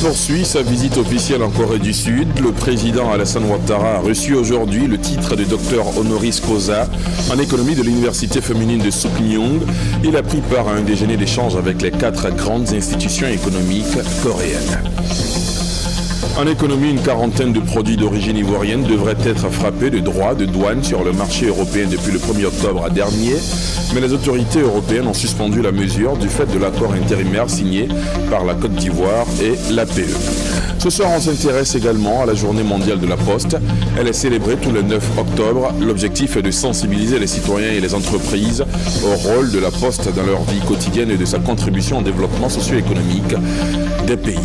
poursuit sa visite officielle en Corée du Sud. Le président Alassane Ouattara a reçu aujourd'hui le titre de docteur honoris causa en économie de l'université féminine de Suknyong. Il a pris part à un déjeuner d'échange avec les 4 grandes institutions économiques coréennes. En économie, une quarantaine de produits d'origine ivoirienne devraient être frappés de droits de douane sur le marché européen depuis le 1er octobre dernier, mais les autorités européennes ont suspendu la mesure du fait de l'accord intérimaire signé par la Côte d'Ivoire et l'APE. Ce soir, on s'intéresse également à la journée mondiale de la Poste. Elle est célébrée tout le 9 octobre. L'objectif est de sensibiliser les citoyens et les entreprises au rôle de la Poste dans leur vie quotidienne et de sa contribution au développement socio-économique des pays.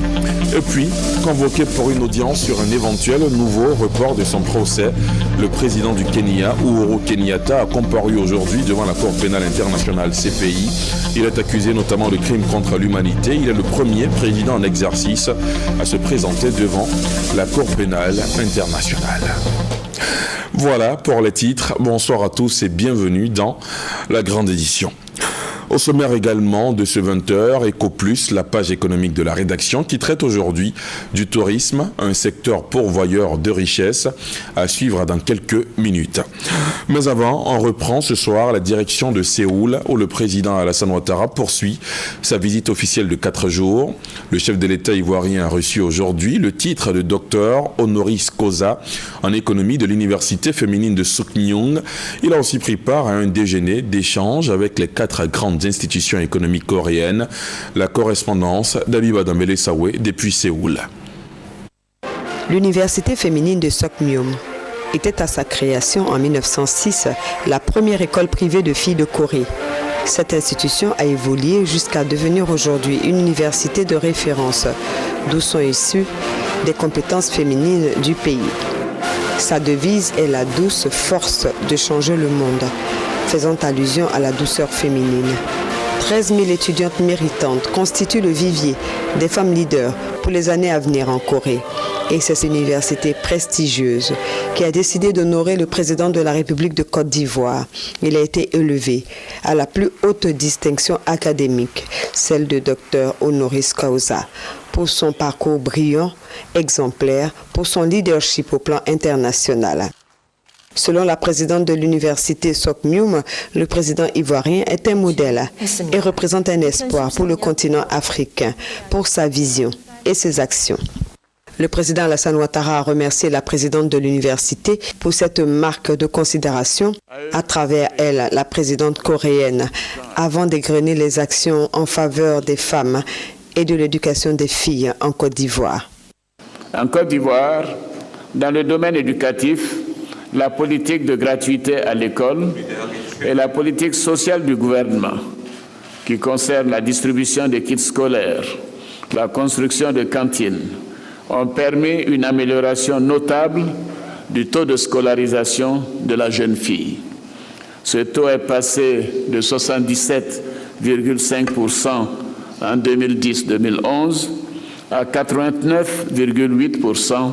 Et puis, convoqué pour une audience sur un éventuel nouveau report de son procès, le président du Kenya, Uhuru Kenyatta, a comparu aujourd'hui devant la Cour pénale internationale CPI. Il est accusé notamment de crimes contre l'humanité. Il est le premier président en exercice à se présenter devant la Cour pénale internationale. Voilà pour les titres. Bonsoir à tous et bienvenue dans la grande édition. Au sommaire également de ce 20h, EcoPlus, la page économique de la rédaction qui traite aujourd'hui du tourisme, un secteur pourvoyeur de richesses, à suivre dans quelques minutes. Mais avant, on reprend ce soir la direction de Séoul où le président Alassane Ouattara poursuit sa visite officielle de 4 jours. Le chef de l'État ivoirien a reçu aujourd'hui le titre de docteur honoris causa en économie de l'université féminine de Suknyong. Il a aussi pris part à un déjeuner d'échange avec les 4 grandes institutions économiques coréennes. La correspondance d'Abiba Dambélé-Sawé depuis Séoul. L'université féminine de Suknyong était à sa création en 1906 la première école privée de filles de Corée. Cette institution a évolué jusqu'à devenir aujourd'hui une université de référence, d'où sont issues des compétences féminines du pays. Sa devise est la douce force de changer le monde, faisant allusion à la douceur féminine. 13 000 étudiantes méritantes constituent le vivier des femmes leaders pour les années à venir en Corée. Et c'est cette université prestigieuse qui a décidé d'honorer le président de la République de Côte d'Ivoire. Il a été élevé à la plus haute distinction académique, celle de docteur honoris causa, pour son parcours brillant, exemplaire, pour son leadership au plan international. Selon la présidente de l'université Suknyong, le président ivoirien est un modèle et représente un espoir pour le continent africain, pour sa vision et ses actions. Le président Alassane Ouattara a remercié la présidente de l'université pour cette marque de considération. À travers elle, la présidente coréenne, avant d'égrener les actions en faveur des femmes et de l'éducation des filles en Côte d'Ivoire. En Côte d'Ivoire, dans le domaine éducatif, la politique de gratuité à l'école et la politique sociale du gouvernement qui concerne la distribution des kits scolaires, la construction de cantines, ont permis une amélioration notable du taux de scolarisation de la jeune fille. Ce taux est passé de 77,5% en 2010-2011 à 89,8% en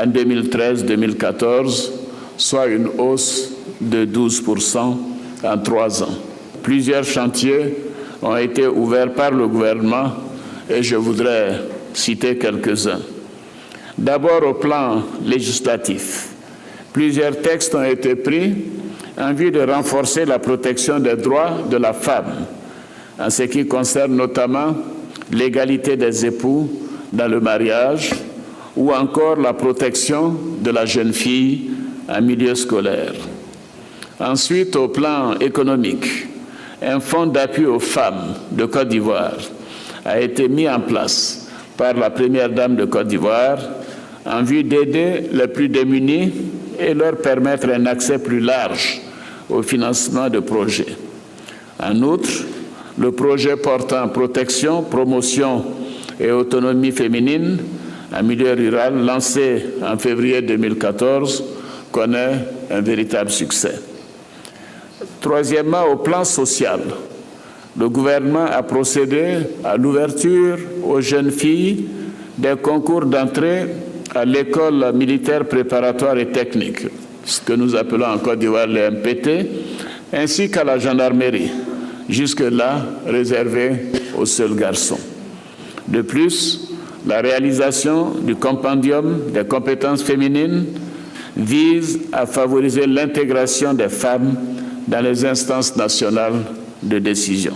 2013-2014, soit une hausse de 12% en 3 ans. Plusieurs chantiers ont été ouverts par le gouvernement et je voudrais citer quelques-uns. D'abord au plan législatif, plusieurs textes ont été pris en vue de renforcer la protection des droits de la femme, en ce qui concerne notamment l'égalité des époux dans le mariage ou encore la protection de la jeune fille en milieu scolaire. Ensuite, au plan économique, un fonds d'appui aux femmes de Côte d'Ivoire a été mis en place par la première dame de Côte d'Ivoire en vue d'aider les plus démunis et leur permettre un accès plus large au financement de projets. En outre, le projet portant protection, promotion et autonomie féminine en milieu rural, lancé en février 2014, connaît un véritable succès. Troisièmement, au plan social, le gouvernement a procédé à l'ouverture aux jeunes filles des concours d'entrée à l'école militaire préparatoire et technique, ce que nous appelons en Côte d'Ivoire le MPT, ainsi qu'à la gendarmerie, jusque-là réservé aux seuls garçons. De plus, La réalisation du compendium des compétences féminines vise à favoriser l'intégration des femmes dans les instances nationales de décision.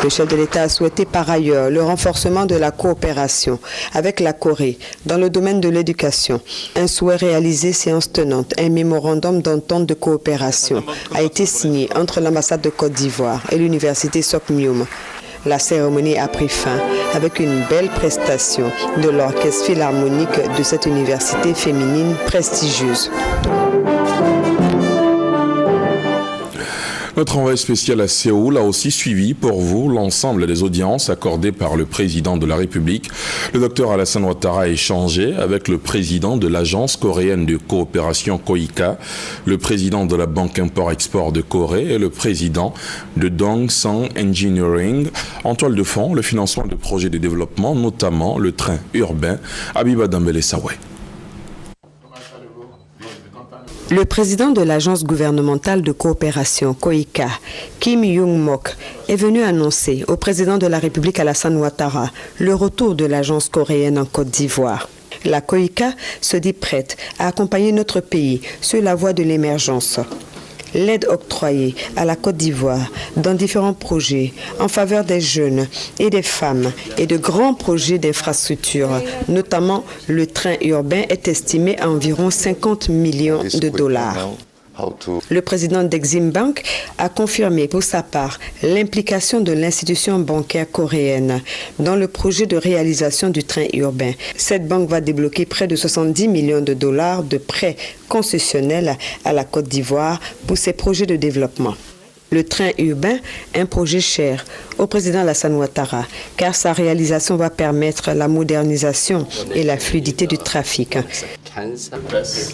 Le chef de l'État a souhaité par ailleurs le renforcement de la coopération avec la Corée dans le domaine de l'éducation. Un souhait réalisé séance tenante, un mémorandum d'entente de coopération a été signé entre l'ambassade de Côte d'Ivoire et l'université Sokmium. La cérémonie a pris fin avec une belle prestation de l'orchestre philharmonique de cette université féminine prestigieuse. Notre envoyé spécial à Séoul a aussi suivi pour vous l'ensemble des audiences accordées par le président de la République. Le docteur Alassane Ouattara a échangé avec le président de l'agence coréenne de coopération KOICA, le président de la banque import-export de Corée et le président de Dongsang Engineering. En toile de fond, le financement de projets de développement, notamment le train urbain Abiba Dambélé-Sawé. Le président de l'agence gouvernementale de coopération KOICA, Kim Young-mok, est venu annoncer au président de la République Alassane Ouattara le retour de l'agence coréenne en Côte d'Ivoire. La KOICA se dit prête à accompagner notre pays sur la voie de l'émergence. L'aide octroyée à la Côte d'Ivoire dans différents projets en faveur des jeunes et des femmes et de grands projets d'infrastructures, notamment le train urbain, est estimée à environ 50 millions de dollars. Le président d'Exim Bank a confirmé pour sa part l'implication de l'institution bancaire coréenne dans le projet de réalisation du train urbain. Cette banque va débloquer près de 70 millions de dollars de prêts concessionnels à la Côte d'Ivoire pour ses projets de développement. Le train urbain, un projet cher au président Alassane Ouattara, car sa réalisation va permettre la modernisation et la fluidité du trafic.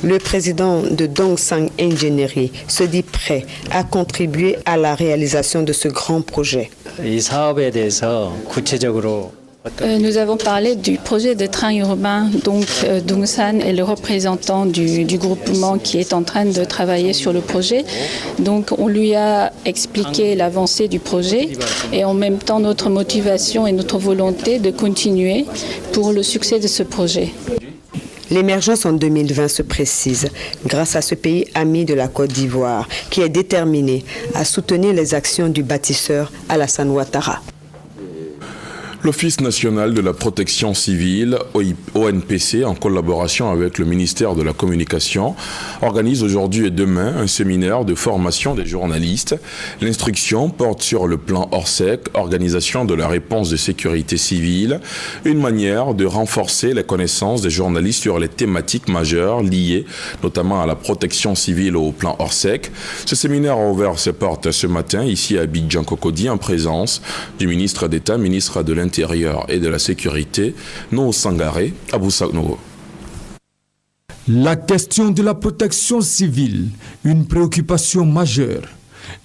Le président de Dongsang Engineering se dit prêt à contribuer à la réalisation de ce grand projet. Nous avons parlé du projet de train urbain, donc Dongsan est le représentant du groupement qui est en train de travailler sur le projet. Donc on lui a expliqué l'avancée du projet et en même temps notre motivation et notre volonté de continuer pour le succès de ce projet. L'émergence en 2020 se précise grâce à ce pays ami de la Côte d'Ivoire qui est déterminé à soutenir les actions du bâtisseur Alassane Ouattara. L'Office national de la protection civile, ONPC, en collaboration avec le ministère de la Communication, organise aujourd'hui et demain un séminaire de formation des journalistes. L'instruction porte sur le plan Orsec, organisation de la réponse de sécurité civile, une manière de renforcer les connaissances des journalistes sur les thématiques majeures liées notamment à la protection civile au plan Orsec. Ce séminaire a ouvert ses portes ce matin ici à Abidjan Cocody en présence du ministre d'État, ministre de l'Intérieur et de la Sécurité, Noho Sangaré, Abou Noho. La question de la protection civile, une préoccupation majeure.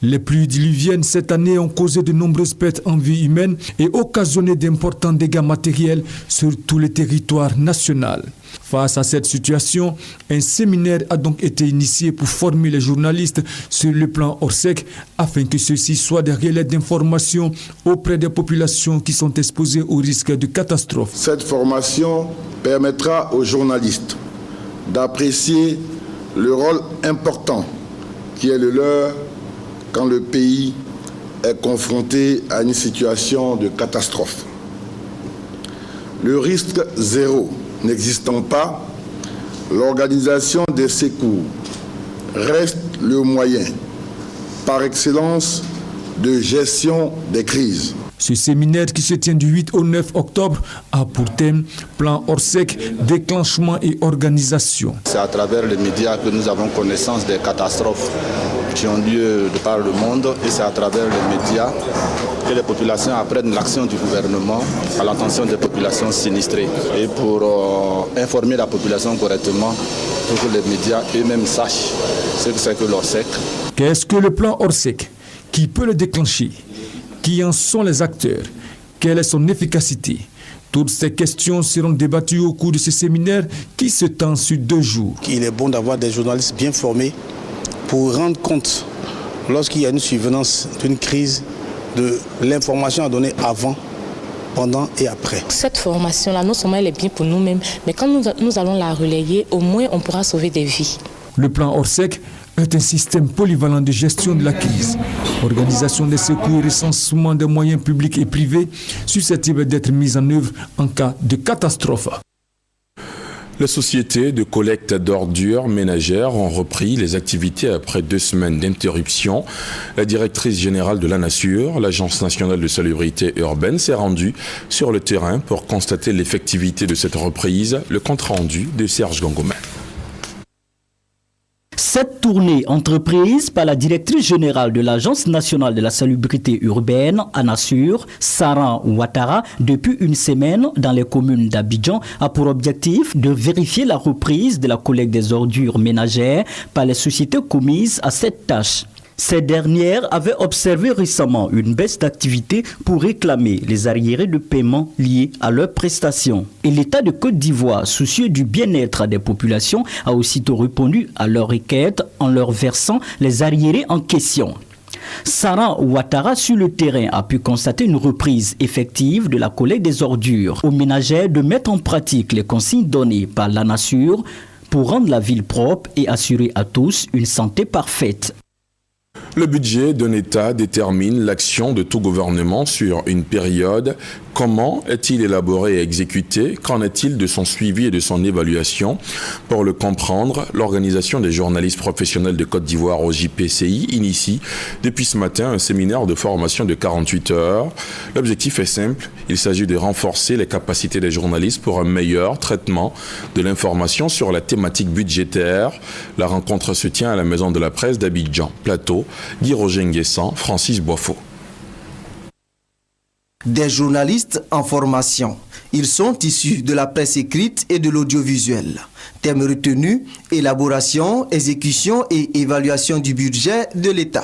Les pluies diluviennes cette année ont causé de nombreuses pertes en vie humaine et occasionné d'importants dégâts matériels sur tout le territoire national. Face à cette situation, un séminaire a donc été initié pour former les journalistes sur le plan Orsec afin que ceux-ci soient des relais d'information auprès des populations qui sont exposées au risque de catastrophe. Cette formation permettra aux journalistes d'apprécier le rôle important qui est le leur quand le pays est confronté à une situation de catastrophe. Le risque zéro n'existant pas, l'organisation des secours reste le moyen par excellence de gestion des crises. Ce séminaire qui se tient du 8 au 9 octobre a pour thème plan Orsec, déclenchement et organisation. C'est à travers les médias que nous avons connaissance des catastrophes qui ont lieu de par le monde et c'est à travers les médias que les populations apprennent l'action du gouvernement à l'attention des populations sinistrées et pour informer la population correctement pour que les médias eux-mêmes sachent ce que c'est que l'Orsec. Qu'est-ce que le plan Orsec? Qui peut le déclencher? Qui en sont les acteurs? Quelle est son efficacité? Toutes ces questions seront débattues au cours de ce séminaire qui se tend sur 2 jours. Il est bon d'avoir des journalistes bien formés pour rendre compte, lorsqu'il y a une survenance d'une crise, de l'information à donner avant pendant et après. Cette formation-là, non seulement elle est bien pour nous-mêmes, mais quand nous allons la relayer, au moins on pourra sauver des vies. Le plan Orsec est un système polyvalent de gestion de la crise. Organisation des secours et recensement des moyens publics et privés susceptibles d'être mis en œuvre en cas de catastrophe. Les sociétés de collecte d'ordures ménagères ont repris les activités après 2 semaines d'interruption. La directrice générale de l'ANASUR, l'Agence nationale de salubrité urbaine, s'est rendue sur le terrain pour constater l'effectivité de cette reprise. Le compte-rendu de Serge Gangomin. Cette tournée entreprise par la directrice générale de l'Agence nationale de la salubrité urbaine, ANASUR, Sarah Ouattara, depuis une semaine dans les communes d'Abidjan, a pour objectif de vérifier la reprise de la collecte des ordures ménagères par les sociétés commises à cette tâche. Ces dernières avaient observé récemment une baisse d'activité pour réclamer les arriérés de paiement liés à leurs prestations. Et l'État de Côte d'Ivoire, soucieux du bien-être des populations, a aussitôt répondu à leurs requêtes en leur versant les arriérés en question. Sarah Ouattara, sur le terrain, a pu constater une reprise effective de la collecte des ordures. Aux ménagères de mettre en pratique les consignes données par l'ANASUR pour rendre la ville propre et assurer à tous une santé parfaite. Le budget d'un État détermine l'action de tout gouvernement sur une période. Comment est-il élaboré et exécuté? Qu'en est-il de son suivi et de son évaluation? Pour le comprendre, l'Organisation des journalistes professionnels de Côte d'Ivoire, OJPCI, initie depuis ce matin un séminaire de formation de 48 heures. L'objectif est simple, il s'agit de renforcer les capacités des journalistes pour un meilleur traitement de l'information sur la thématique budgétaire. La rencontre se tient à la Maison de la Presse d'Abidjan. Plateau, Guy Roger Nguessan, Francis Boifo. Des journalistes en formation. Ils sont issus de la presse écrite et de l'audiovisuel. Thème retenu, élaboration, exécution et évaluation du budget de l'État.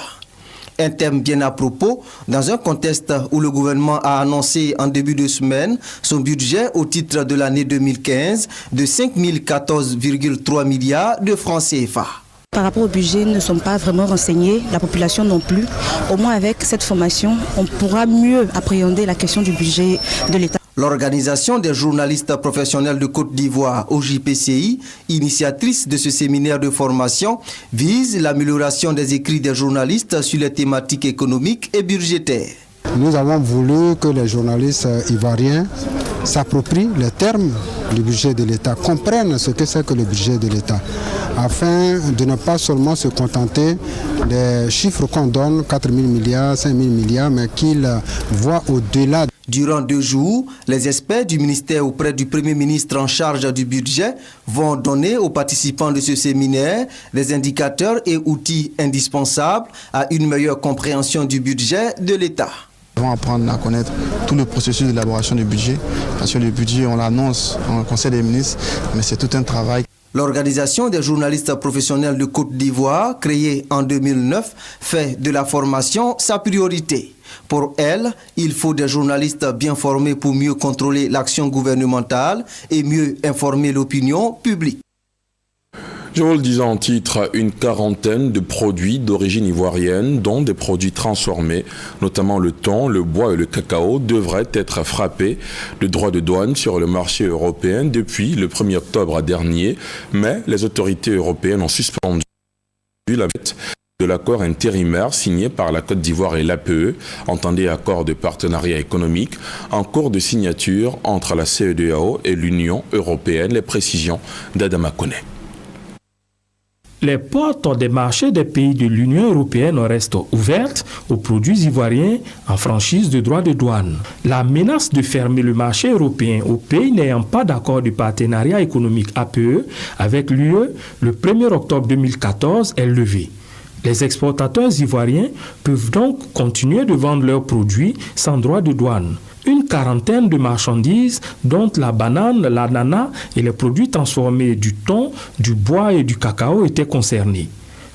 Un thème bien à propos dans un contexte où le gouvernement a annoncé en début de semaine son budget au titre de l'année 2015 de 5 014,3 milliards de francs CFA. Par rapport au budget, nous ne sommes pas vraiment renseignés, la population non plus. Au moins avec cette formation, on pourra mieux appréhender la question du budget de l'État. L'Organisation des journalistes professionnels de Côte d'Ivoire, OJPCI, initiatrice de ce séminaire de formation, vise l'amélioration des écrits des journalistes sur les thématiques économiques et budgétaires. Nous avons voulu que les journalistes ivoiriens s'approprient les termes du budget de l'État, comprennent ce que c'est que le budget de l'État, afin de ne pas seulement se contenter des chiffres qu'on donne, 4 000 milliards, 5 000 milliards, mais qu'ils voient au-delà. Durant 2 jours, les experts du ministère auprès du Premier ministre en charge du budget vont donner aux participants de ce séminaire des indicateurs et outils indispensables à une meilleure compréhension du budget de l'État. Nous allons apprendre à connaître tout le processus d'élaboration du budget, parce que le budget, on l'annonce en Conseil des ministres, mais c'est tout un travail. L'Organisation des journalistes professionnels de Côte d'Ivoire, créée en 2009, fait de la formation sa priorité. Pour elle, il faut des journalistes bien formés pour mieux contrôler l'action gouvernementale et mieux informer l'opinion publique. Je vous le disais en titre, une quarantaine de produits d'origine ivoirienne, dont des produits transformés, notamment le thon, le bois et le cacao, devraient être frappés de droits de douane sur le marché européen depuis le 1er octobre dernier. Mais les autorités européennes ont suspendu la fête de l'accord intérimaire signé par la Côte d'Ivoire et l'APE, entendez accord de partenariat économique, en cours de signature entre la CEDEAO et l'Union européenne. Les précisions d'Adama Koné. Les portes des marchés des pays de l'Union européenne restent ouvertes aux produits ivoiriens en franchise de droits de douane. La menace de fermer le marché européen aux pays n'ayant pas d'accord de partenariat économique APE avec l'UE le 1er octobre 2014 est levée. Les exportateurs ivoiriens peuvent donc continuer de vendre leurs produits sans droit de douane. Une quarantaine de marchandises, dont la banane, l'ananas et les produits transformés du thon, du bois et du cacao étaient concernés.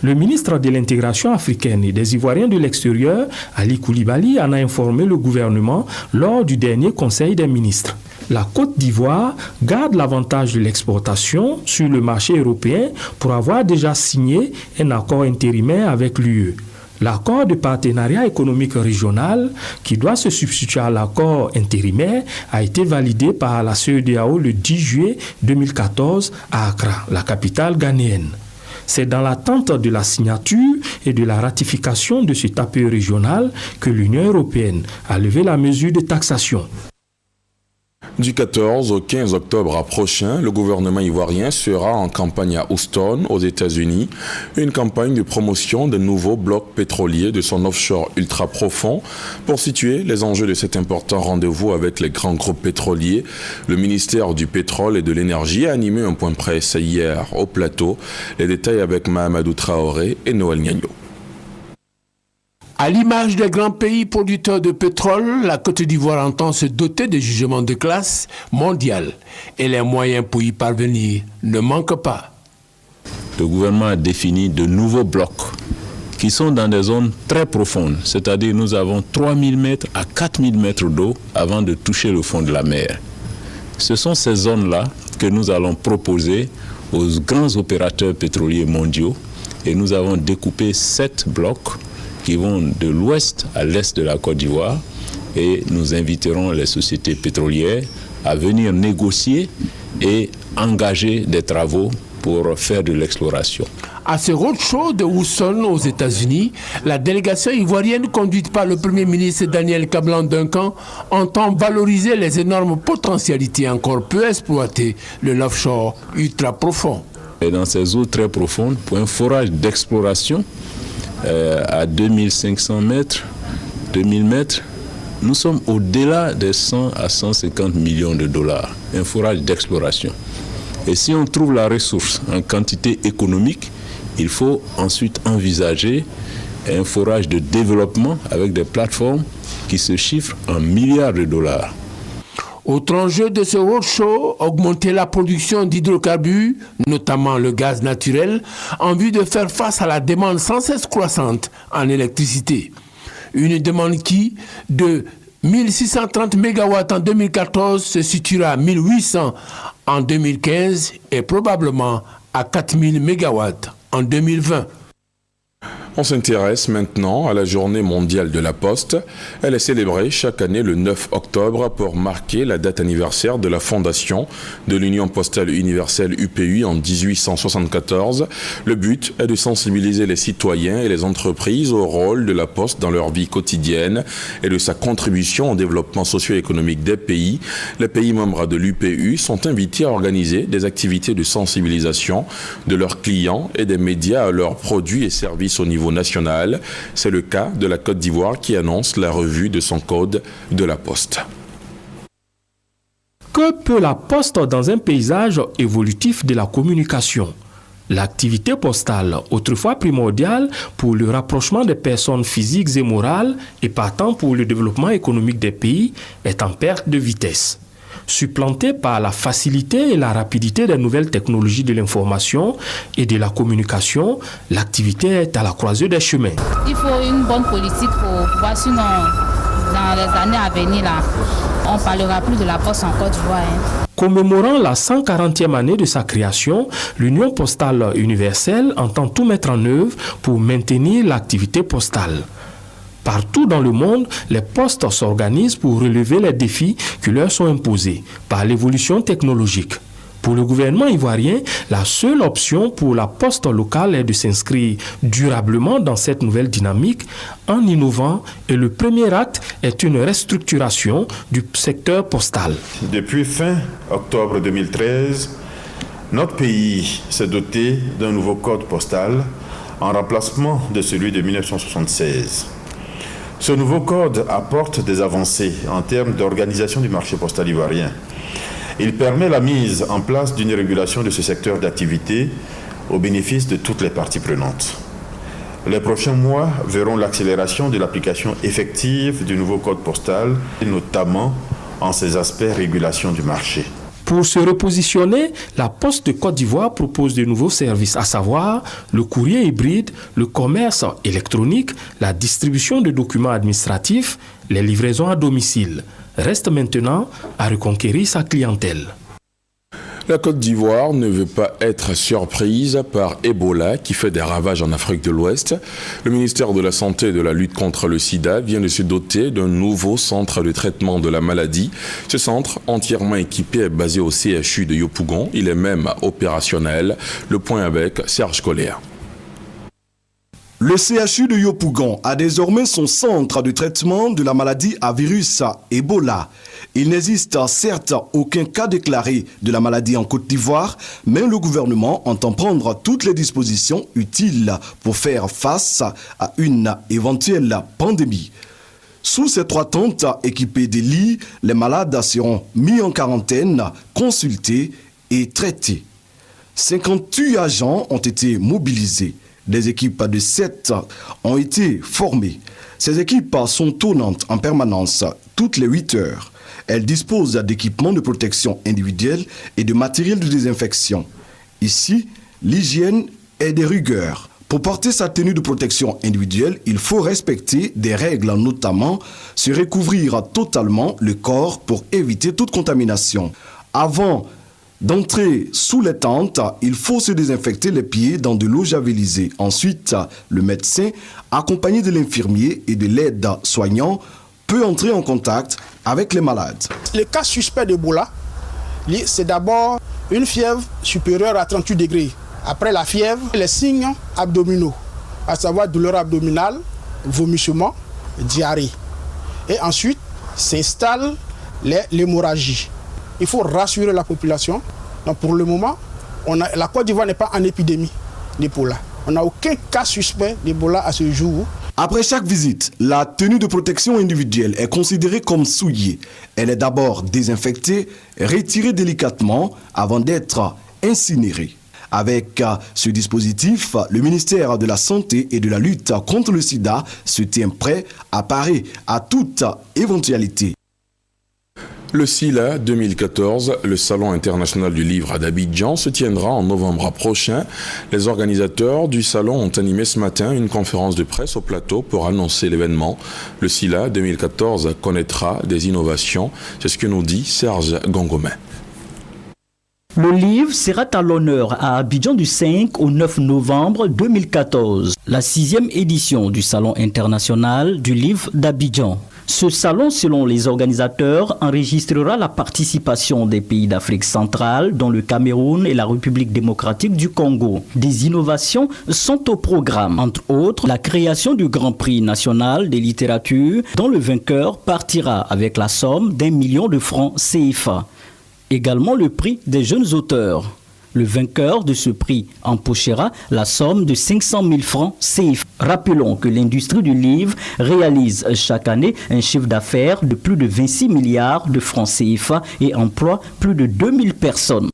Le ministre de l'intégration africaine et des Ivoiriens de l'extérieur, Ali Koulibaly, en a informé le gouvernement lors du dernier Conseil des ministres. La Côte d'Ivoire garde l'avantage de l'exportation sur le marché européen pour avoir déjà signé un accord intérimaire avec l'UE. L'accord de partenariat économique régional, qui doit se substituer à l'accord intérimaire, a été validé par la CEDEAO le 10 juillet 2014 à Accra, la capitale ghanéenne. C'est dans l'attente de la signature et de la ratification de cet appui régional que l'Union européenne a levé la mesure de taxation. Du 14 au 15 octobre prochain, le gouvernement ivoirien sera en campagne à Houston, aux États-Unis, une campagne de promotion de nouveaux blocs pétroliers de son offshore ultra profond. Pour situer les enjeux de cet important rendez-vous avec les grands groupes pétroliers, le ministère du Pétrole et de l'Énergie a animé un point presse hier au plateau. Les détails avec Mahamadou Traoré et Noël Niagno. À l'image des grands pays producteurs de pétrole, la Côte d'Ivoire entend se doter de jugements de classe mondiale et les moyens pour y parvenir ne manquent pas. Le gouvernement a défini de nouveaux blocs qui sont dans des zones très profondes, c'est-à-dire nous avons 3000 mètres à 4000 mètres d'eau avant de toucher le fond de la mer. Ce sont ces zones-là que nous allons proposer aux grands opérateurs pétroliers mondiaux et nous avons découpé 7 blocs qui vont de l'ouest à l'est de la Côte d'Ivoire et nous inviterons les sociétés pétrolières à venir négocier et engager des travaux pour faire de l'exploration. À ce roadshow de Houston aux États-Unis, la délégation ivoirienne conduite par le Premier ministre Daniel Kablan-Duncan entend valoriser les énormes potentialités encore peu exploitées de l'offshore ultra profond. Et dans ces eaux très profondes, pour un forage d'exploration, à 2500 mètres, 2000 mètres, nous sommes au-delà des 100 à 150 millions de dollars, un forage d'exploration. Et si on trouve la ressource en quantité économique, il faut ensuite envisager un forage de développement avec des plateformes qui se chiffrent en milliards de dollars. Autre enjeu de ce roadshow, augmenter la production d'hydrocarbures, notamment le gaz naturel, en vue de faire face à la demande sans cesse croissante en électricité. Une demande qui, de 1630 MW en 2014, se situera à 1800 en 2015 et probablement à 4000 MW en 2020. On s'intéresse maintenant à la journée mondiale de la Poste. Elle est célébrée chaque année le 9 octobre pour marquer la date anniversaire de la fondation de l'Union postale universelle UPU en 1874. Le but est de sensibiliser les citoyens et les entreprises au rôle de la Poste dans leur vie quotidienne et de sa contribution au développement socio-économique des pays. Les pays membres de l'UPU sont invités à organiser des activités de sensibilisation de leurs clients et des médias à leurs produits et services au niveau national. C'est le cas de la Côte d'Ivoire qui annonce la revue de son code de la Poste. Que peut la Poste dans un paysage évolutif de la communication ? L'activité postale, autrefois primordiale pour le rapprochement des personnes physiques et morales et partant pour le développement économique des pays, est en perte de vitesse. Supplantée par la facilité et la rapidité des nouvelles technologies de l'information et de la communication, l'activité est à la croisée des chemins. Il faut une bonne politique pour pouvoir, sinon dans les années à venir, là, on ne parlera plus de la Poste en Côte d'Ivoire. Commémorant la 140e année de sa création, l'Union postale universelle entend tout mettre en œuvre pour maintenir l'activité postale. Partout dans le monde, les postes s'organisent pour relever les défis qui leur sont imposés par l'évolution technologique. Pour le gouvernement ivoirien, la seule option pour la poste locale est de s'inscrire durablement dans cette nouvelle dynamique en innovant et le premier acte est une restructuration du secteur postal. Depuis fin octobre 2013, notre pays s'est doté d'un nouveau code postal en remplacement de celui de 1976. Ce nouveau code apporte des avancées en termes d'organisation du marché postal ivoirien. Il permet la mise en place d'une régulation de ce secteur d'activité au bénéfice de toutes les parties prenantes. Les prochains mois verront l'accélération de l'application effective du nouveau code postal, notamment en ses aspects régulation du marché. Pour se repositionner, la Poste de Côte d'Ivoire propose de nouveaux services, à savoir le courrier hybride, le commerce électronique, la distribution de documents administratifs, les livraisons à domicile. Reste maintenant à reconquérir sa clientèle. La Côte d'Ivoire ne veut pas être surprise par Ebola qui fait des ravages en Afrique de l'Ouest. Le ministère de la Santé et de la lutte contre le sida vient de se doter d'un nouveau centre de traitement de la maladie. Ce centre, entièrement équipé, est basé au CHU de Yopougon. Il est même opérationnel. Le point avec Serge Collier. Le CHU de Yopougon a désormais son centre de traitement de la maladie à virus Ebola. Il n'existe certes aucun cas déclaré de la maladie en Côte d'Ivoire, mais le gouvernement entend prendre toutes les dispositions utiles pour faire face à une éventuelle pandémie. Sous ces 3 tentes équipées de lits, les malades seront mis en quarantaine, consultés et traités. 58 agents ont été mobilisés. Des équipes de 7 ont été formées. Ces équipes sont tournantes en permanence toutes les 8 heures. Elles disposent d'équipements de protection individuelle et de matériel de désinfection. Ici, l'hygiène est de rigueur. Pour porter sa tenue de protection individuelle, il faut respecter des règles, notamment se recouvrir totalement le corps pour éviter toute contamination. Avant d'entrer sous les tentes, il faut se désinfecter les pieds dans de l'eau javelisée. Ensuite, le médecin, accompagné de l'infirmier et de l'aide-soignant, peut entrer en contact avec les malades. Le cas suspect d'Ebola, c'est d'abord une fièvre supérieure à 38 degrés. Après la fièvre, les signes abdominaux, à savoir douleur abdominale, vomissement, diarrhée. Et ensuite, s'installe l'hémorragie. Il faut rassurer la population. Donc pour le moment, la Côte d'Ivoire n'est pas en épidémie d'Ebola. On n'a aucun cas suspect d'Ebola à ce jour. Après chaque visite, la tenue de protection individuelle est considérée comme souillée. Elle est d'abord désinfectée, retirée délicatement avant d'être incinérée. Avec ce dispositif, le ministère de la Santé et de la lutte contre le sida se tient prêt à parer à toute éventualité. Le SILA 2014, le Salon international du livre à Abidjan, se tiendra en novembre prochain. Les organisateurs du salon ont animé ce matin une conférence de presse au plateau pour annoncer l'événement. Le SILA 2014 connaîtra des innovations. C'est ce que nous dit Serge Gongomin. Le livre sera à l'honneur à Abidjan du 5 au 9 novembre 2014, la 6e édition du Salon international du livre d'Abidjan. Ce salon, selon les organisateurs, enregistrera la participation des pays d'Afrique centrale, dont le Cameroun et la République démocratique du Congo. Des innovations sont au programme, entre autres la création du Grand Prix national des littératures, dont le vainqueur partira avec la somme d'1 million de francs CFA. Également le prix des jeunes auteurs. Le vainqueur de ce prix empochera la somme de 500 000 francs CFA. Rappelons que l'industrie du livre réalise chaque année un chiffre d'affaires de plus de 26 milliards de francs CFA et emploie plus de 2000 personnes.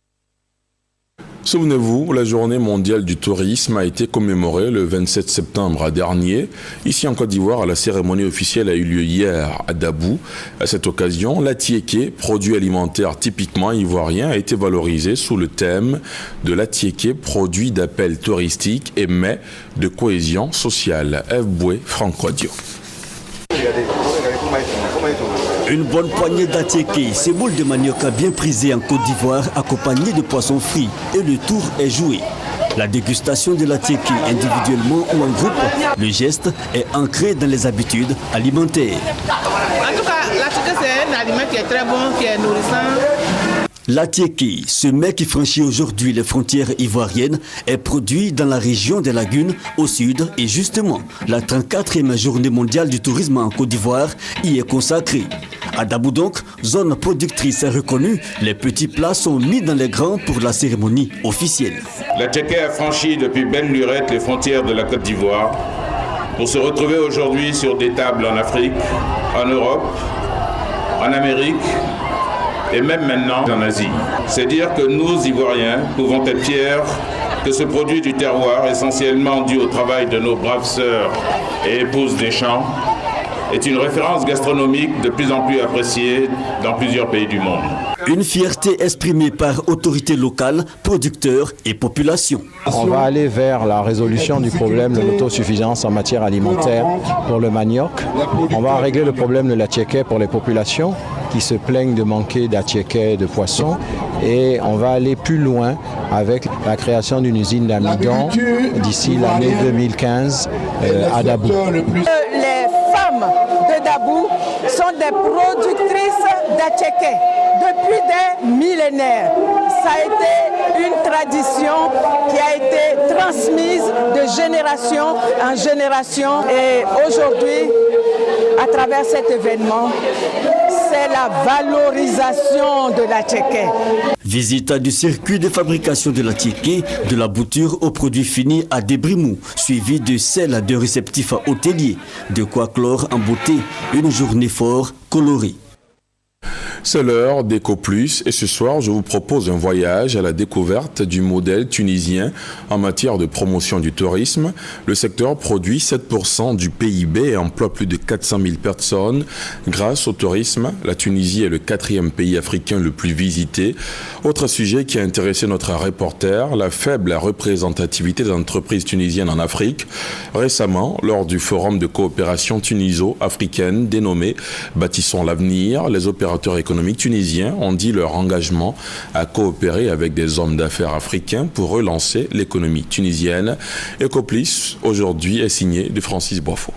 Souvenez-vous, la journée mondiale du tourisme a été commémorée le 27 septembre dernier. Ici en Côte d'Ivoire, la cérémonie officielle a eu lieu hier à Dabou. À cette occasion, l'atiéké, produit alimentaire typiquement ivoirien, a été valorisé sous le thème de l'atiéké, produit d'appel touristique et mets de cohésion sociale. F. Boué, Franck Audio. Une bonne poignée d'atiéké, semoule de manioc bien prisé en Côte d'Ivoire, accompagné de poissons frits. Et le tour est joué. La dégustation de l'atiéké individuellement ou en groupe, le geste est ancré dans les habitudes alimentaires. En tout cas, l'atiéké c'est un aliment qui est très bon, qui est nourrissant. L'atiéké, ce mets qui franchit aujourd'hui les frontières ivoiriennes, est produit dans la région des Lagunes, au sud, et justement, la 34e journée mondiale du tourisme en Côte d'Ivoire y est consacrée. À Dabou donc, zone productrice reconnue, les petits plats sont mis dans les grands pour la cérémonie officielle. L'atiéké a franchi depuis belle lurette les frontières de la Côte d'Ivoire pour se retrouver aujourd'hui sur des tables en Afrique, en Europe, en Amérique, et même maintenant en Asie. C'est dire que nous, Ivoiriens, pouvons être fiers que ce produit du terroir, essentiellement dû au travail de nos braves sœurs et épouses des champs, est une référence gastronomique de plus en plus appréciée dans plusieurs pays du monde. Une fierté exprimée par autorités locales, producteurs et population. On va aller vers la résolution du problème de l'autosuffisance en matière alimentaire pour le manioc. On va régler le problème de l'atiéké pour les populations qui se plaignent de manquer d'atiéké et de poissons. et on va aller plus loin avec la création d'une usine d'amidon d'ici l'année 2015 à Dabou. Les femmes de Dabou sont des productrices d'attiéké depuis des millénaires. Ça a été une tradition qui a été transmise de génération en génération et aujourd'hui, à travers cet événement, c'est la valorisation de l'attiéké. Visite du circuit de fabrication de l'attiéké, de la bouture aux produits finis à Débrimou, suivi de celle de réceptifs hôteliers. De quoi clore en beauté une journée fort colorée. C'est l'heure d'Eco Plus et ce soir, je vous propose un voyage à la découverte du modèle tunisien en matière de promotion du tourisme. Le secteur produit 7% du PIB et emploie plus de 400 000 personnes. Grâce au tourisme, la Tunisie est le 4e pays africain le plus visité. Autre sujet qui a intéressé notre reporter, la faible représentativité des entreprises tunisiennes en Afrique. Récemment, lors du forum de coopération tuniso-africaine dénommé Bâtissons l'avenir, les opérateurs économiques tunisiens ont dit leur engagement à coopérer avec des hommes d'affaires africains pour relancer l'économie tunisienne. Ecopolis, aujourd'hui, est signé de Francis Boifo.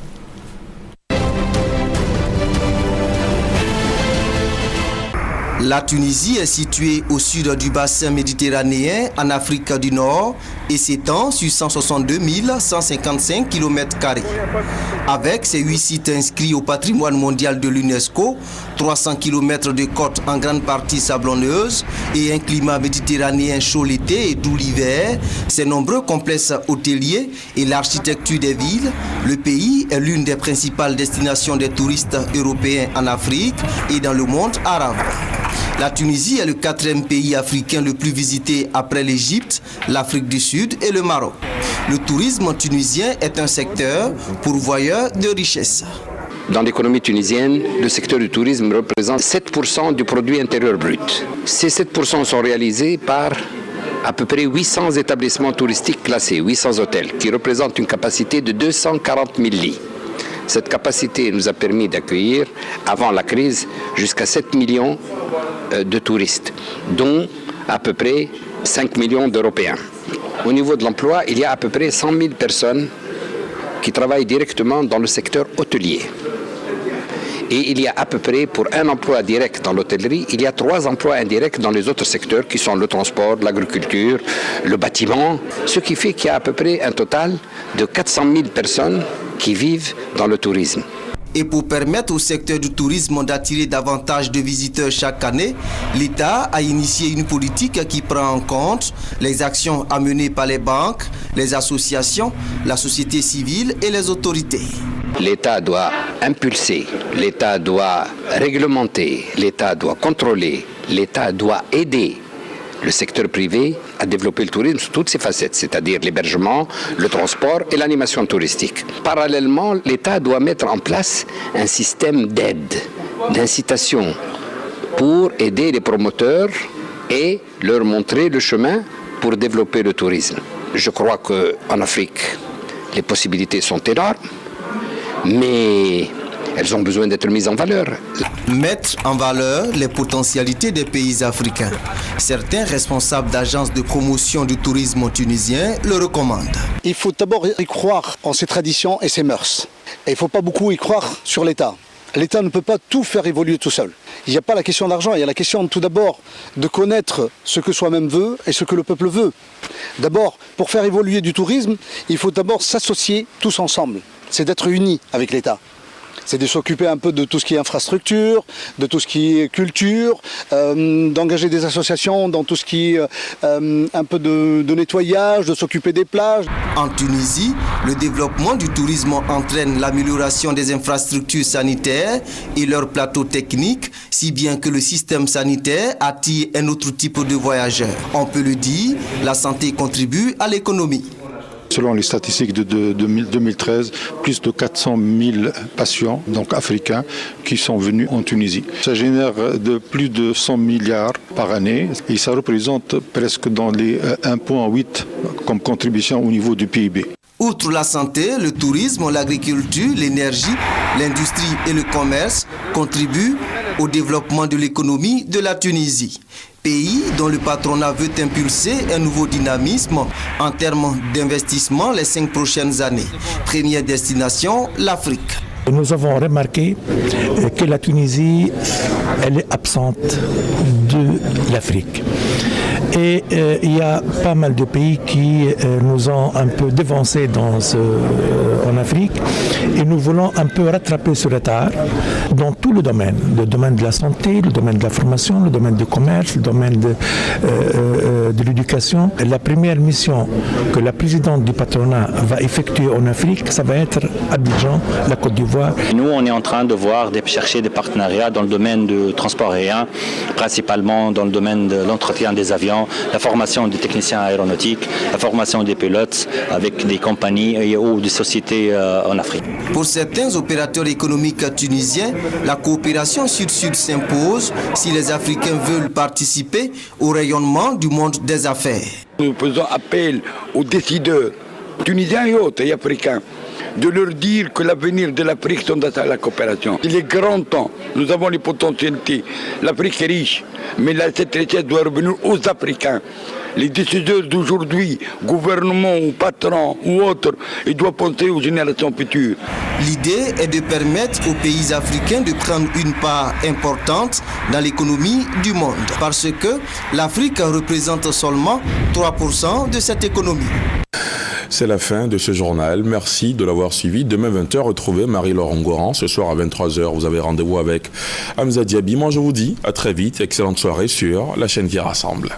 La Tunisie est située au sud du bassin méditerranéen en Afrique du Nord et s'étend sur 162 155 km². Avec ses 8 sites inscrits au patrimoine mondial de l'UNESCO, 300 km de côtes en grande partie sablonneuses et un climat méditerranéen chaud l'été et doux l'hiver, ses nombreux complexes hôteliers et l'architecture des villes, le pays est l'une des principales destinations des touristes européens en Afrique et dans le monde arabe. La Tunisie est le 4e pays africain le plus visité après l'Égypte, l'Afrique du Sud et le Maroc. Le tourisme tunisien est un secteur pourvoyeur de richesses. Dans l'économie tunisienne, le secteur du tourisme représente 7% du produit intérieur brut. Ces 7% sont réalisés par à peu près 800 établissements touristiques classés, 800 hôtels, qui représentent une capacité de 240 000 lits. Cette capacité nous a permis d'accueillir, avant la crise, jusqu'à 7 millions de touristes, dont à peu près 5 millions d'Européens. Au niveau de l'emploi, il y a à peu près 100 000 personnes qui travaillent directement dans le secteur hôtelier. Et il y a à peu près, pour un emploi direct dans l'hôtellerie, il y a 3 emplois indirects dans les autres secteurs qui sont le transport, l'agriculture, le bâtiment, ce qui fait qu'il y a à peu près un total de 400 000 personnes qui vivent dans le tourisme. Et pour permettre au secteur du tourisme d'attirer davantage de visiteurs chaque année, l'État a initié une politique qui prend en compte les actions amenées par les banques, les associations, la société civile et les autorités. L'État doit impulser, l'État doit réglementer, l'État doit contrôler, l'État doit aider le secteur privé à développer le tourisme sous toutes ses facettes, c'est-à-dire l'hébergement, le transport et l'animation touristique. Parallèlement, l'État doit mettre en place un système d'aide, d'incitation pour aider les promoteurs et leur montrer le chemin pour développer le tourisme. Je crois qu'en Afrique, les possibilités sont énormes, mais elles ont besoin d'être mises en valeur. Mettre en valeur les potentialités des pays africains. Certains responsables d'agences de promotion du tourisme tunisien le recommandent. Il faut d'abord y croire en ses traditions et ses mœurs. Et il ne faut pas beaucoup y croire sur l'État. L'État ne peut pas tout faire évoluer tout seul. Il n'y a pas la question d'argent, il y a la question tout d'abord de connaître ce que soi-même veut et ce que le peuple veut. D'abord, pour faire évoluer du tourisme, il faut d'abord s'associer tous ensemble. C'est d'être unis avec l'État. C'est de s'occuper un peu de tout ce qui est infrastructure, de tout ce qui est culture, d'engager des associations dans tout ce qui est un peu de nettoyage, de s'occuper des plages. En Tunisie, le développement du tourisme entraîne l'amélioration des infrastructures sanitaires et leurs plateaux techniques, si bien que le système sanitaire attire un autre type de voyageurs. On peut le dire, la santé contribue à l'économie. Selon les statistiques de 2013, plus de 400 000 patients, donc africains, qui sont venus en Tunisie. Ça génère de plus de 100 milliards par année et ça représente presque dans les 1,8 comme contribution au niveau du PIB. Outre la santé, le tourisme, l'agriculture, l'énergie, l'industrie et le commerce contribuent au développement de l'économie de la Tunisie. Pays dont le patronat veut impulser un nouveau dynamisme en termes d'investissement les 5 prochaines années. Première destination, l'Afrique. Nous avons remarqué que la Tunisie, elle est absente de l'Afrique. Et il y a pas mal de pays qui nous ont un peu devancés en Afrique et nous voulons un peu rattraper ce retard dans tout le domaine de la santé, le domaine de la formation, le domaine du commerce, le domaine de l'éducation. La première mission que la présidente du patronat va effectuer en Afrique, ça va être Abidjan, la Côte d'Ivoire. Nous, on est en train de chercher des partenariats dans le domaine du transport aérien, principalement dans le domaine de l'entretien des avions, la formation des techniciens aéronautiques, la formation des pilotes avec des compagnies ou des sociétés en Afrique. Pour certains opérateurs économiques tunisiens, la coopération sud-sud s'impose si les Africains veulent participer au rayonnement du monde des affaires. Nous faisons appel aux décideurs tunisiens et autres et africains de leur dire que l'avenir de l'Afrique sont dans la coopération. Il est grand temps, nous avons les potentialités. L'Afrique est riche, mais cette richesse doit revenir aux Africains. Les décideurs d'aujourd'hui, gouvernements ou patrons ou autres, ils doivent penser aux générations futures. L'idée est de permettre aux pays africains de prendre une part importante dans l'économie du monde, parce que l'Afrique représente seulement 3% de cette économie. C'est la fin de ce journal. Merci de l'avoir suivi. Demain 20h, retrouvez Marie-Laure Ngoran. Ce soir à 23h, vous avez rendez-vous avec Hamza Diaby. Moi, je vous dis à très vite. Excellente soirée sur la chaîne qui rassemble.